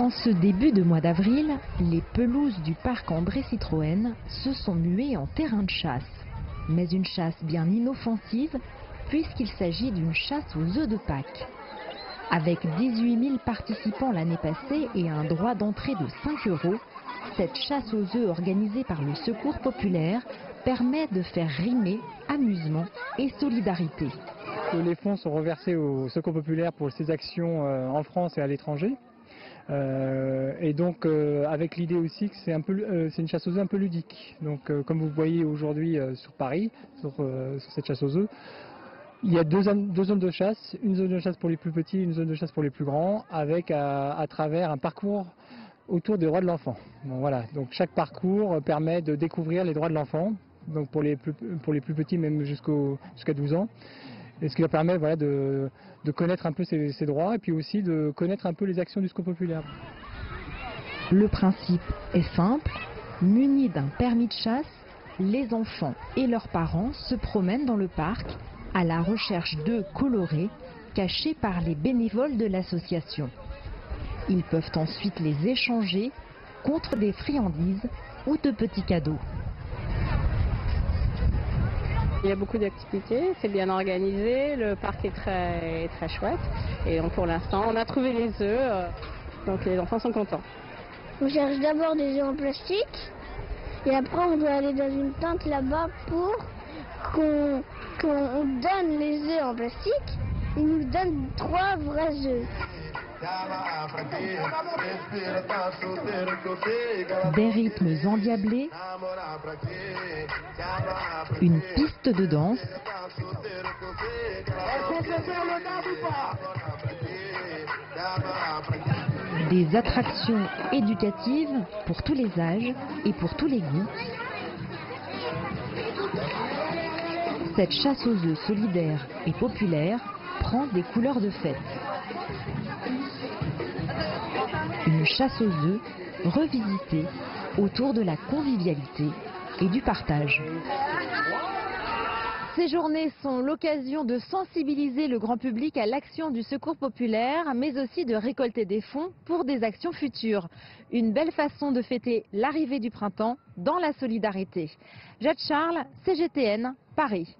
En ce début de mois d'avril, les pelouses du parc André Citroën se sont muées en terrain de chasse. Mais une chasse bien inoffensive, puisqu'il s'agit d'une chasse aux œufs de Pâques. Avec 18 000 participants l'année passée et un droit d'entrée de 5 €, cette chasse aux œufs organisée par le Secours populaire permet de faire rimer amusement et solidarité. Les fonds sont reversés au Secours populaire pour ses actions en France et à l'étranger. Et donc avec l'idée aussi que c'est une chasse aux œufs un peu ludique. Donc comme vous voyez aujourd'hui sur Paris, sur cette chasse aux œufs, il y a deux zones de chasse, une zone de chasse pour les plus petits, une zone de chasse pour les plus grands, avec à travers un parcours autour des droits de l'enfant. Bon, voilà. Donc chaque parcours permet de découvrir les droits de l'enfant, donc pour les plus petits même jusqu'à 12 ans. Et ce qui leur permet de connaître un peu ses droits et puis aussi de connaître un peu les actions du Secours populaire. Le principe est simple, munis d'un permis de chasse, les enfants et leurs parents se promènent dans le parc à la recherche d'œufs colorés cachés par les bénévoles de l'association. Ils peuvent ensuite les échanger contre des friandises ou de petits cadeaux. Il y a beaucoup d'activités, c'est bien organisé, le parc est très chouette. Et donc pour l'instant, on a trouvé les œufs, donc les enfants sont contents. On cherche d'abord des œufs en plastique et après on doit aller dans une tente là-bas pour qu'on donne les œufs en plastique. Ils nous donnent 3 vrais œufs. Des rythmes endiablés, une piste de danse, des attractions éducatives pour tous les âges et pour tous les goûts. Cette chasse aux œufs solidaire et populaire prend des couleurs de fête. Une chasse aux œufs revisitée autour de la convivialité et du partage. Ces journées sont l'occasion de sensibiliser le grand public à l'action du Secours populaire, mais aussi de récolter des fonds pour des actions futures. Une belle façon de fêter l'arrivée du printemps dans la solidarité. Jade Charles, CGTN, Paris.